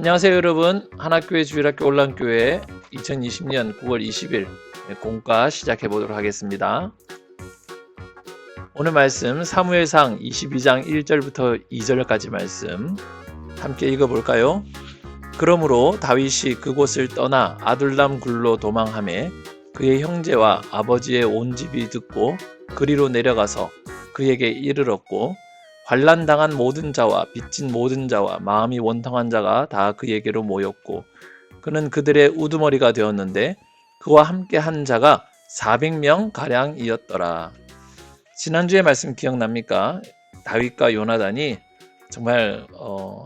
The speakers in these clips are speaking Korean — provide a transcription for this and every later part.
안녕하세요 여러분. 하나교회 주일학교 온라인교회 2020년 9월 20일 공과 시작해 보도록 하겠습니다. 오늘 말씀 사무엘상 22장 1절부터 2절까지 말씀 함께 읽어볼까요? 그러므로 다윗이 그곳을 떠나 아둘람 굴로 도망하매 그의 형제와 아버지의 온 집이 듣고 그리로 내려가서 그에게 이르렀고 환난당한 모든 자와 빚진 모든 자와 마음이 원통한 자가 다 그에게로 모였고 그는 그들의 우두머리가 되었는데 그와 함께 한 자가 400명 가량이었더라. 지난주에 말씀 기억납니까? 다윗과 요나단이 정말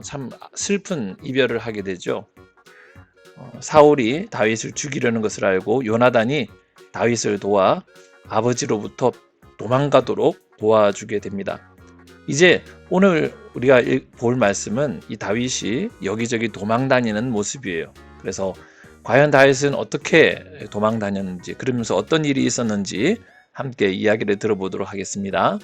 참 슬픈 이별을 하게 되죠. 사울이 다윗을 죽이려는 것을 알고 요나단이 다윗을 도와 아버지로부터 도망가도록 도와주게 됩니다. 이제 오늘 우리가 볼 말씀은 이 다윗이 여기저기 도망 다니는 모습이에요. 그래서 과연 다윗은 어떻게 도망 다녔는지, 그러면서 어떤 일이 있었는지 함께 이야기를 들어보도록 하겠습니다.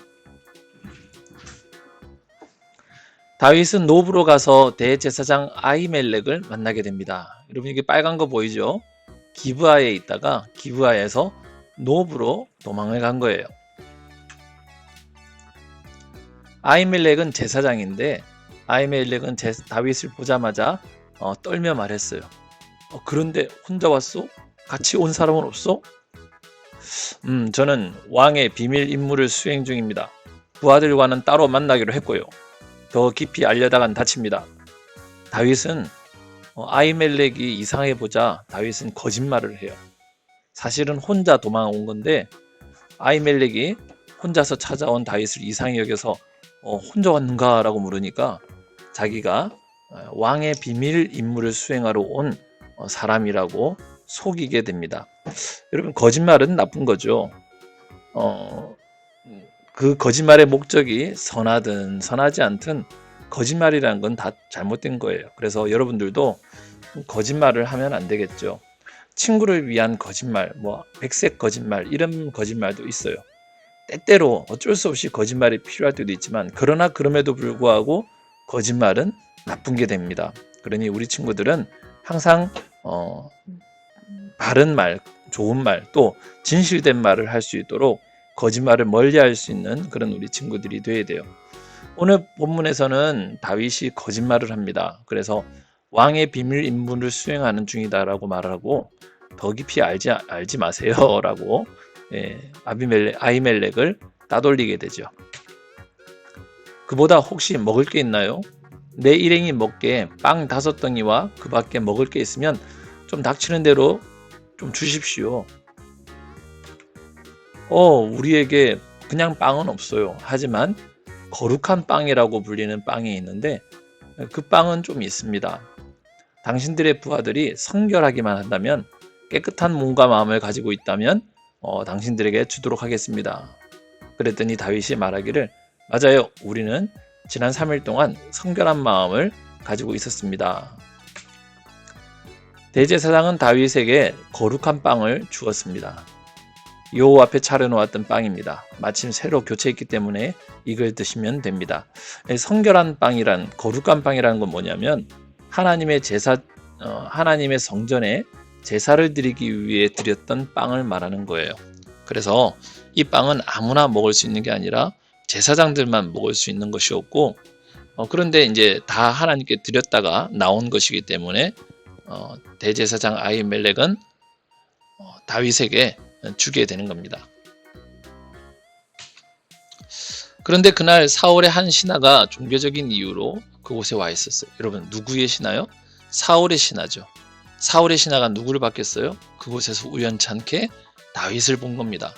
다윗은 노브로 가서 대제사장 아히멜렉을 만나게 됩니다. 여러분 이게 빨간 거 보이죠? 기브아에 있다가 기브아에서 노브로 도망을 간 거예요. 아히멜렉은 제사장인데 아히멜렉은 다윗을 보자마자 떨며 말했어요. 그런데 혼자 왔어? 같이 온 사람은 없어? 저는 왕의 비밀 임무를 수행 중입니다. 부하들과는 따로 만나기로 했고요. 더 깊이 알려다간 다칩니다. 다윗은 아히멜렉이 이상해 보자 다윗은 거짓말을 해요. 사실은 혼자 도망온 건데 아히멜렉이 혼자서 찾아온 다윗을 이상히 여겨서 혼자 왔는가? 라고 물으니까 자기가 왕의 비밀 임무를 수행하러 온 사람이라고 속이게 됩니다. 여러분 거짓말은 나쁜 거죠. 그 거짓말의 목적이 선하든 선하지 않든 거짓말이라는 건 다 잘못된 거예요. 그래서 여러분들도 거짓말을 하면 안 되겠죠. 친구를 위한 거짓말, 백색 거짓말 이런 거짓말도 있어요. 때때로 어쩔 수 없이 거짓말이 필요할 때도 있지만 그러나 그럼에도 불구하고 거짓말은 나쁜 게 됩니다. 그러니 우리 친구들은 항상 바른 말, 좋은 말, 또 진실된 말을 할 수 있도록 거짓말을 멀리할 수 있는 그런 우리 친구들이 돼야 돼요. 오늘 본문에서는 다윗이 거짓말을 합니다. 그래서 왕의 비밀 임무를 수행하는 중이다라고 말하고 더 깊이 알지 마세요라고 아히멜렉을 따돌리게 되죠. 그보다 혹시 먹을 게 있나요? 내 일행이 먹게 빵 5덩이와 그 밖에 먹을 게 있으면 좀 닥치는 대로 좀 주십시오. 우리에게 그냥 빵은 없어요. 하지만 거룩한 빵이라고 불리는 빵이 있는데 그 빵은 좀 있습니다. 당신들의 부하들이 성결하기만 한다면 깨끗한 몸과 마음을 가지고 있다면 당신들에게 주도록 하겠습니다. 그랬더니 다윗이 말하기를 맞아요. 우리는 지난 3일 동안 성결한 마음을 가지고 있었습니다. 대제사장은 다윗에게 거룩한 빵을 주었습니다. 여호와 앞에 차려놓았던 빵입니다. 마침 새로 교체했기 때문에 이걸 드시면 됩니다. 성결한 빵이란 거룩한 빵이라는 건 뭐냐면 하나님의 하나님의 성전에 제사를 드리기 위해 드렸던 빵을 말하는 거예요. 그래서 이 빵은 아무나 먹을 수 있는 게 아니라 제사장들만 먹을 수 있는 것이었고 그런데 이제 다 하나님께 드렸다가 나온 것이기 때문에 대제사장 아히멜렉은 다윗에게 주게 되는 겁니다. 그런데 그날 사울의 한 신하가 종교적인 이유로 그곳에 와 있었어요. 여러분 누구의 신하요? 사울의 신하죠. 사울의 신하가 누구를 봤겠어요? 그곳에서 우연찮게 다윗을 본 겁니다.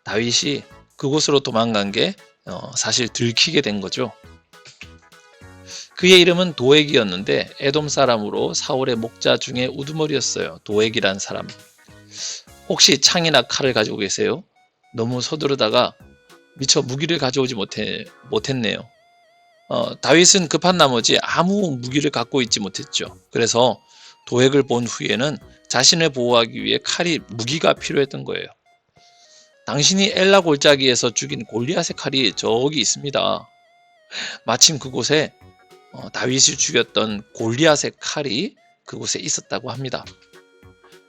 다윗이 그곳으로 도망간 게 사실 들키게 된 거죠. 그의 이름은 도액이었는데 에돔 사람으로 사울의 목자 중에 우두머리였어요. 도액이란 사람. 혹시 창이나 칼을 가지고 계세요? 너무 서두르다가 미처 무기를 가져오지 못했네요. 다윗은 급한 나머지 아무 무기를 갖고 있지 못했죠. 그래서 도액을 본 후에는 자신을 보호하기 위해 칼이 무기가 필요했던 거예요. 당신이 엘라 골짜기에서 죽인 골리앗의 칼이 저기 있습니다. 마침 그곳에 다윗이 죽였던 골리앗의 칼이 그곳에 있었다고 합니다.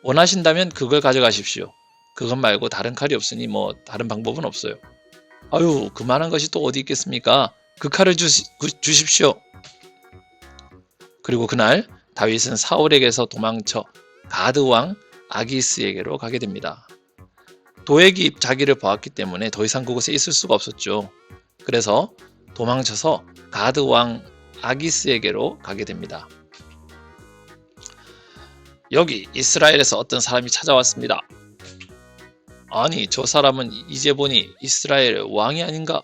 원하신다면 그걸 가져가십시오. 그것 말고 다른 칼이 없으니 뭐 다른 방법은 없어요. 아유, 그만한 것이 또 어디 있겠습니까? 그 칼을 주십시오. 그리고 그날 다윗은 사울에게서 도망쳐 가드 왕 아기스에게로 가게 됩니다. 도액이 자기를 보았기 때문에 더 이상 그곳에 있을 수가 없었죠. 그래서 도망쳐서 가드 왕 아기스에게로 가게 됩니다. 여기 이스라엘에서 어떤 사람이 찾아왔습니다. 아니, 저 사람은 이제 보니 이스라엘 왕이 아닌가?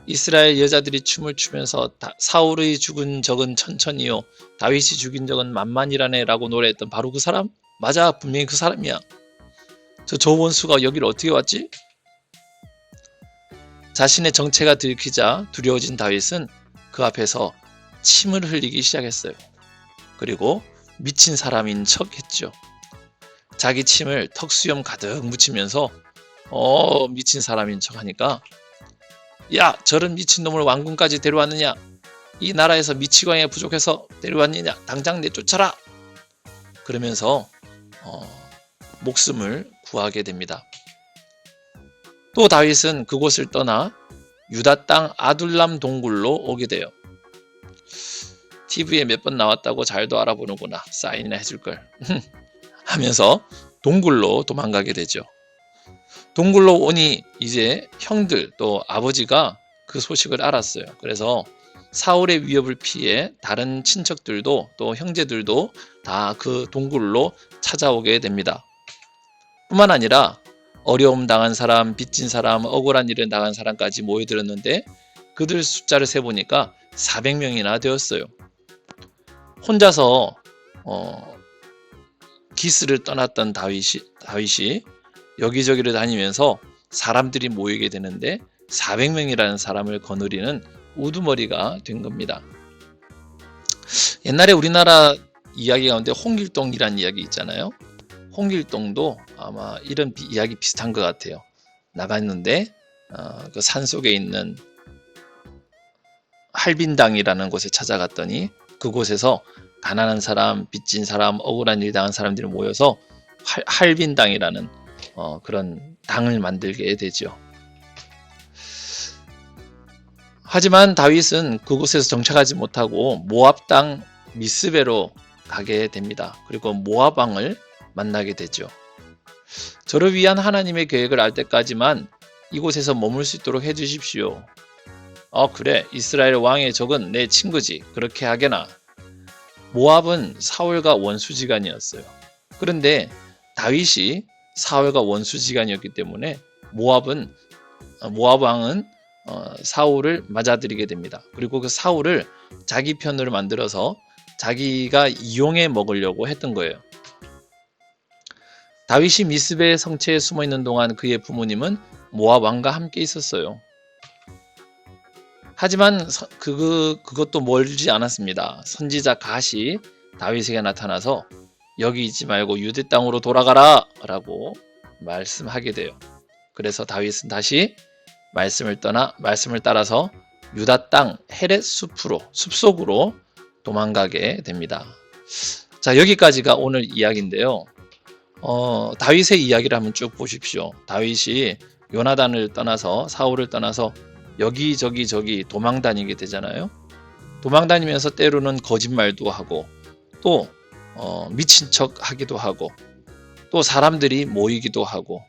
이스라엘 여자들이 춤을 추면서 사울의 죽은 적은 천천히요, 다윗이 죽인 적은 만만이라네 라고 노래했던 바로 그 사람? 맞아, 분명히 그 사람이야. 저 원수가 여기를 어떻게 왔지? 자신의 정체가 들키자 두려워진 다윗은 그 앞에서 침을 흘리기 시작했어요. 그리고 미친 사람인 척 했죠. 자기 침을 턱수염 가득 묻히면서 미친 사람인 척 하니까, 야, 저런 미친놈을 왕궁까지 데려왔느냐? 이 나라에서 미치광이가 부족해서 데려왔느냐? 당장 내쫓아라! 그러면서 목숨을 구하게 됩니다. 또 다윗은 그곳을 떠나 유다 땅 아둘람 동굴로 오게 돼요. TV에 몇 번 나왔다고 잘도 알아보는구나. 사인이나 해줄걸. 하면서 동굴로 도망가게 되죠. 동굴로 오니 이제 형들 또 아버지가 그 소식을 알았어요. 그래서 사울의 위협을 피해 다른 친척들도 또 형제들도 다 그 동굴로 찾아오게 됩니다. 뿐만 아니라 어려움 당한 사람, 빚진 사람, 억울한 일을 당한 사람까지 모여들었는데 그들 숫자를 세보니까 400명이나 되었어요. 혼자서 기스를 떠났던 다윗이 여기저기를 다니면서 사람들이 모이게 되는데 400명이라는 사람을 거느리는 우두머리가 된 겁니다. 옛날에 우리나라 이야기 가운데 홍길동이라는 이야기 있잖아요. 홍길동도 아마 이런 이야기 비슷한 것 같아요. 나갔는데 그 산속에 있는 할빈당이라는 곳에 찾아갔더니 그곳에서 가난한 사람, 빚진 사람, 억울한 일 당한 사람들이 모여서 할빈당이라는 그런 당을 만들게 되죠. 하지만 다윗은 그곳에서 정착하지 못하고 모압 땅 미스베로 가게 됩니다. 그리고 모압 왕을 만나게 되죠. 저를 위한 하나님의 계획을 알 때까지만 이곳에서 머물 수 있도록 해주십시오. 그래, 이스라엘 왕의 적은 내 친구지. 그렇게 하게나. 모압은 사울과 원수지간이었어요. 그런데 다윗이 사울과 원수지간이었기 때문에 모압 왕은 사울을 맞아들이게 됩니다. 그리고 그 사울을 자기 편으로 만들어서 자기가 이용해 먹으려고 했던 거예요. 다윗이 미스베의 성체에 숨어 있는 동안 그의 부모님은 모압 왕과 함께 있었어요. 하지만 그것도 멀지 않았습니다. 선지자 갓이 다윗에게 나타나서 여기 있지 말고 유대 땅으로 돌아가라 라고 말씀하게 돼요. 그래서 다윗은 다시 말씀을 따라서 유다 땅 헤렛 숲속으로 도망가게 됩니다. 자, 여기까지가 오늘 이야기인데요. 다윗의 이야기를 한번 쭉 보십시오. 다윗이 요나단을 떠나서 사울을 떠나서 여기저기 도망다니게 되잖아요. 도망다니면서 때로는 거짓말도 하고 또 미친 척 하기도 하고 또 사람들이 모이기도 하고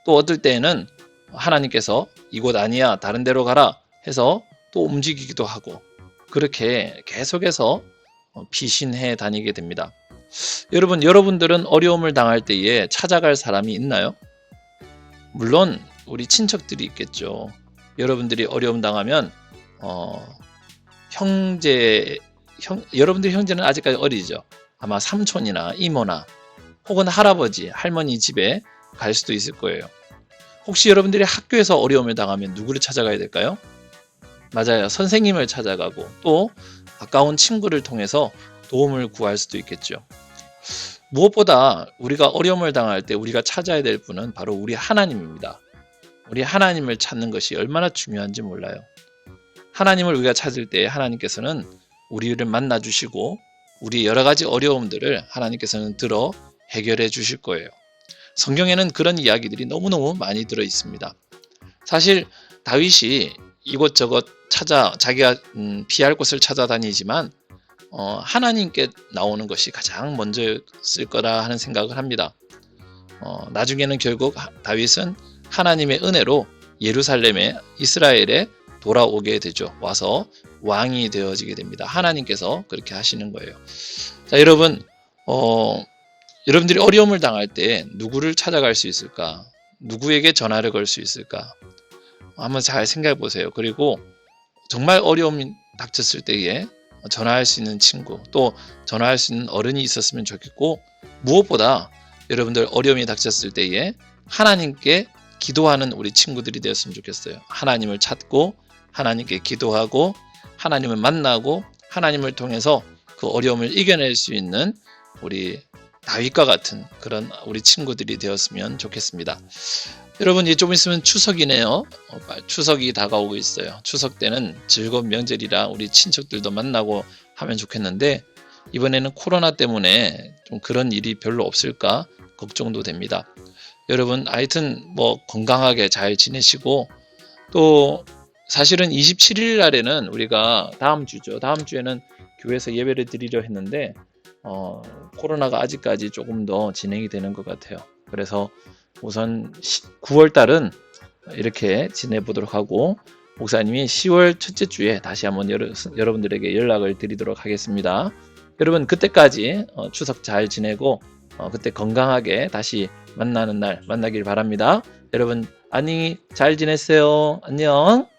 또 어떨 때에는 하나님께서 이곳 아니야 다른 데로 가라 해서 또 움직이기도 하고 그렇게 계속해서 피신해 다니게 됩니다. 여러분들은 어려움을 당할 때에 찾아갈 사람이 있나요? 물론 우리 친척들이 있겠죠. 여러분들이 어려움 당하면 여러분들 형제는 아직까지 어리죠. 아마 삼촌이나 이모나 혹은 할아버지, 할머니 집에 갈 수도 있을 거예요. 혹시 여러분들이 학교에서 어려움을 당하면 누구를 찾아가야 될까요? 맞아요. 선생님을 찾아가고 또 가까운 친구를 통해서 도움을 구할 수도 있겠죠. 무엇보다 우리가 어려움을 당할 때 우리가 찾아야 될 분은 바로 우리 하나님입니다. 우리 하나님을 찾는 것이 얼마나 중요한지 몰라요. 하나님을 우리가 찾을 때 하나님께서는 우리를 만나 주시고 우리 여러 가지 어려움들을 하나님께서는 들어 해결해 주실 거예요. 성경에는 그런 이야기들이 너무너무 많이 들어 있습니다. 사실 다윗이 이곳저곳 자기가 피할 곳을 찾아다니지만 하나님께 나오는 것이 가장 먼저였을 거라 하는 생각을 합니다. 나중에는 결국 다윗은 하나님의 은혜로 예루살렘에 이스라엘에 돌아오게 되죠. 와서 왕이 되어지게 됩니다. 하나님께서 그렇게 하시는 거예요. 자, 여러분, 여러분들이 어려움을 당할 때 누구를 찾아갈 수 있을까? 누구에게 전화를 걸 수 있을까? 한번 잘 생각해 보세요. 그리고 정말 어려움이 닥쳤을 때에 전화할 수 있는 친구, 또 전화할 수 있는 어른이 있었으면 좋겠고, 무엇보다 여러분들 어려움이 닥쳤을 때에 하나님께 기도하는 우리 친구들이 되었으면 좋겠어요. 하나님을 찾고 하나님께 기도하고 하나님을 만나고 하나님을 통해서 그 어려움을 이겨낼 수 있는 우리 다윗과 같은 그런 우리 친구들이 되었으면 좋겠습니다. 여러분, 이제 좀 있으면 추석이네요. 추석이 다가오고 있어요. 추석 때는 즐거운 명절이라 우리 친척들도 만나고 하면 좋겠는데, 이번에는 코로나 때문에 좀 그런 일이 별로 없을까 걱정도 됩니다. 여러분, 하여튼 건강하게 잘 지내시고, 또 사실은 27일 날에는 우리가 다음 주에는 교회에서 예배를 드리려 했는데 코로나가 아직까지 조금 더 진행이 되는 것 같아요. 그래서 우선 9월 달은 이렇게 지내보도록 하고, 목사님이 10월 첫째 주에 다시 한번 여러분들에게 연락을 드리도록 하겠습니다. 여러분, 그때까지 추석 잘 지내고 그때 건강하게 다시 만나는 날 만나길 바랍니다. 여러분, 안녕히 잘 지내세요. 안녕.